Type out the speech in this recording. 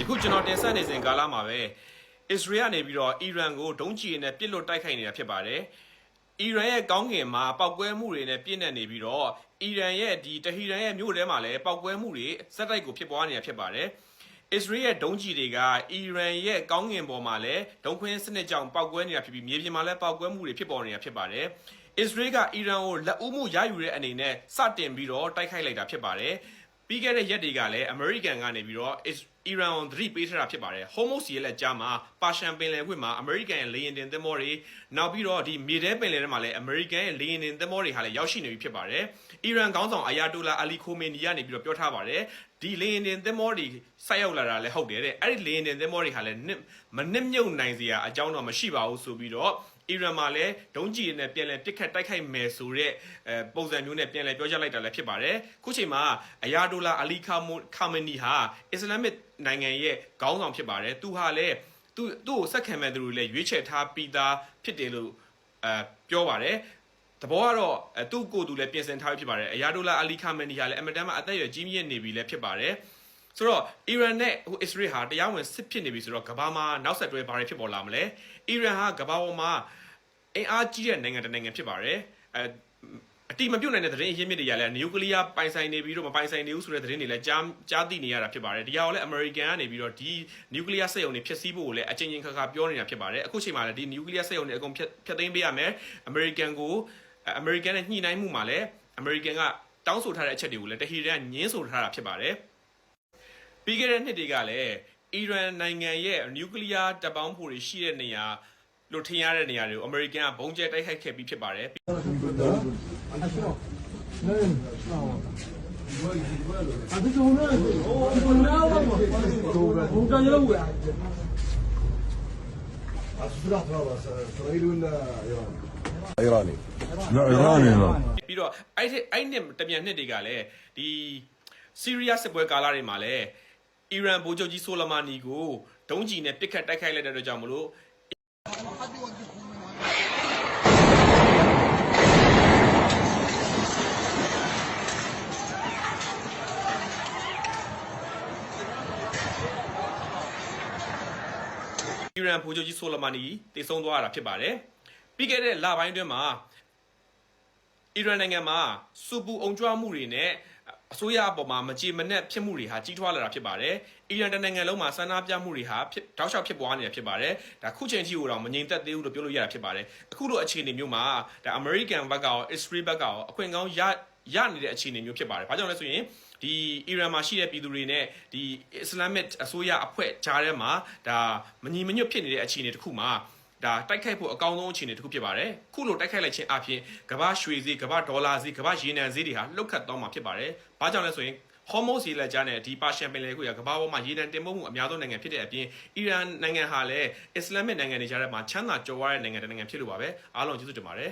ယခုကျွန်တော်တင်ဆက်နေစဉ်ကာလမှာပဲအစ္စရေးကနေပြီးတော့အီရန်ကိုဒုံးကျည်နဲ့ပစ်လွတ်တိုက်ခိုက်နေတာဖြစ်ပါတယ်အီရန်ရဲ့ကောင်းကင်မှာပောက်ကွဲမှုတွေနဲ့ပြည့်နှက်နေပြီးတော့အီရန်ရဲ့ဒီတဟီရန်ရဲ့မြို့ထဲမှာလည်းပောက်ကွဲမှုတွေစက်တိုက်ကိုဖြစ်ပွားနေတာဖြစ်ပါတယ်အစ္စရေးရဲ့ဒုံးကျည်တွေကအီရန်ရဲ့ကောင်းကင်ပေါ်မှာလည်းဒုံးခွင်းစနစ်ကြောင့်ပောက်ကွဲနေတာဖြစ်ပြီးမြေပြင်မှာလည်းပောက်ကွဲမှုတွေဖြစ်ပေါ်နေတာဖြစ်ပါတယ်အစ္စရေးကအီရန်ကိုလက်ဦးမှုရယူတဲ့အနေနဲ့စတင်ပြီးတော့တိုက်ခိုက်လိုက်တာဖြစ်ပါတယ်ပြီးခဲ့တဲ့ရက်တွေကလည်းအမေရိကန်ကနေပြီးတော့အီရန်ကိုသတိပေးထားတာဖြစ်ပါတယ်ဟိုမို့စီရဲ့လက်ကြားမှာပါရှန်ပင်လယ်ကွေ့မှာအမေရိကန်ရဲ့လေယာဉ်တင်သင်္ဘောတွေနောက်ပြီးတော့ဒီမြေထဲပင်လယ်ထဲမှာလည်းအမေရိကန်ရဲ့လေယာဉ်တင်သင်္ဘောတွေဟာလည်းရောက်ရှိနေပြီဖြစ်ပါတယ်အီရန်ခေါင်းဆောင်အာယာတိုလာအလီခိုမေနီကနေပြီးတော့ပြောထားပါတယ်ဒီလေယာဉ်တင်သင်္ဘောတွေဆိုက်ရောက်လာတာလည်းဟုတ်တယ်တဲ့အဲ့ဒီလေယာဉ်တင်သင်္ဘောတွေဟာလည်းမနစ်မြုပ်နိုင်စရာအကြောင်းတော့မရှိပါဘူးဆိုပြီးတော့အီရန်မှာလည်းဒုံးကျည်နဲ့ပြန်လည်ပစ်ခတ်တိုက်ခိုက်မယ်ဆိုတဲ့ပုံစံမျိုးနဲ့ပြန်လည်ပြောကြားလိုက်တာလည်းဖြစ်ပါတယ်ခုချိန်မှာအယာတိုလာအလီခါမနီဟာအစ္စလာမစ်နိုင်ငံရဲ့ခေါင်းဆောင်ဖြစ်ပါတယ်သူဟာလည်းသူ့ကိုစက်ခံမဲ့သူတွေလည်းရွေးချယ်ထားပြီးသားဖြစ်တယ်လို့ပြောပါတယ်တဘောကတော့သူ့ကိုယ်သူလည်းပြင်ဆင်ထားဖြစ်ပါတယ်အယာတိုလာအလီခါမနီဟာလည်းအမတန်မှအသက်အရွယ်ကြီးမြင့်နေပြီလည်းဖြစ်ပါတယ်ဆိုတော့အီရန်နဲ့အစ္စရေးဟာတရားဝင်စစ်ဖြစ်နေပြီဆိုတော့ကမ္ဘာမှာနောက်ဆက်တွဲဘာတွေဖြစ်ပေါ်လာမလဲအီရန်ဟာကမ္ဘာပေါ်မှာအင်အားကြီးတဲ့နိုင်ငံတစ်နိုင်ငံဖြစ်ပါတယ်အတိမပြုတ်နိုင်တဲ့သတင်းအရင်းမြစ်တွေကလည်းနျူကလ িয়ার ပိုင်ဆိုင်နေပြီးတော့မပိုင်ဆိုင်နေဘူးဆိုတဲ့သတင်းတွေလည်းကြားသိနေရတာဖြစ်ပါတယ်ဒီဟာကိုလည်းအမေရိကန်ကနေပြီးတော့ဒီနျူကလ িয়ার စက်ရုံတွေဖျက်ဆီးဖို့ကိုလည်းအချင်းချင်းခါခါပြောနေတာဖြစ်ပါတယ်အခုချိန်မှာလည်းဒီနျူကလ িয়ার စက်ရုံတွေအကုန်ဖျက်သိမ်းပေးရမယ်အမေရိကန်နဲ့ညှိနှိုင်းမှုမှာလည်းအမေရိကန်ကတောင်းဆိုထားတဲ့အချက်တွေကိုလည်းတဟီရန်ကညင်းဆိုထားတာဖြစ်ပါတယ်ပြီးခဲ့တဲ့နှစ်တွေကလည်းအီရန်နိုင်ငံရဲ့နျူကလ িয়ার တပ်ပေါင်းဖို့တွေရှိတဲ့နေရာလို့ထင်ရတဲ့နေရာတွေကိုအမေရိကန်ကဘုံကျဲတိုက်ခိုက်ခဲ့ပြီးဖြစ်ပါတယ်إيراني لا إيراني لا ပြီးတော့အဲ့နှစ်တပြန်နှစ်တွေကလည်းဒီဆီးရီးယားစစ်ပွဲကာလတွေမှာလည်းအီရန်ဗိုလ်ချုပ်ကြီးဆိုလမာနီကိုဒုံးကျည်နဲ့ပစ်ခတ်တိုက်ခိုက်လိုက်တဲ့အတွက်ကြောင့်မလို့အီရန်ဗိုလ်ချုပ်ကြီးဆိုလမာနီတေဆုံးသွားတာဖြစ်ပါတယ်ပြီးခဲ့တဲ့လပိုင်းတွင်းမှာအီရန်နိုင်ငံမှာစူပူအုံကြွမှုတွေနဲ့အစိုးရအပေါ်မှာမကြေမနက်ဖြစ်မှုတွေဟာကြီးထွားလာတာဖြစ်ပါတယ်အီရန်နိုင်ငံလုံးမှာဆန္ဒပြမှုတွေဟာတောက်လျှောက်ဖြစ်ပွားနေတာဖြစ်ပါတယ်ဒါခုချိန်ထိကိုတော့မငြိမ်သက်သေးဘူးလို့ပြောလို့ရတာဖြစ်ပါတယ်အခုလိုအခြေအနေမျိုးမှာဒါအမေရိကန်ဘက်ကရောအစ္စရေးဘက်ကရောအခွင့်ကောင်းရနေတဲ့အခြေအနေမျိုးဖြစ်ပါတယ်ဘာကြောင့်လဲဆိုရင်ဒီအီရန်မှာရှိတဲ့ပြည်သူတွေနဲ့ဒီအစ္စလာမစ်အစိုးရအဖွဲ့ကြားထဲမှာဒါမညီမညွတ်ဖြစ်နေတဲ့အခြေအနေတစ်ခုမှာဒါတိုက်ခိုက်ဖို့အကောင်းဆုံးအခြေအနေတစ်ခုဖြစ်ပါတယ်ခုလိုတိုက်ခိုက်လိုက်ခြင်းအပြင်ကမ္ဘာရွှေဈေးကမ္ဘာဒေါ်လာဈေးကမ္ဘာရေနံဈေးတွေဟာလှုပ်ခတ်သွားမှာဖြစ်ပါတယ်ဘာကြောင့်လဲဆိုရင်ဟော်မိုစီလက်ကြားနဲ့ဒီပါရှန်ပင်လယ်ကွေ့ကကမ္ဘာပေါ်မှာရေနံတင်ပို့မှုအများဆုံးနိုင်ငံဖြစ်တဲ့အပြင်အီရန်နိုင်ငံဟာလည်းအစ္စလာမစ်နိုင်ငံတွေကြားထဲမှာချမ်းသာကြွယ်ဝတဲ့နိုင်ငံတစ်နိုင်ငံဖြစ်လို့ပါပဲအားလုံးကျေးဇူးတင်ပါတယ်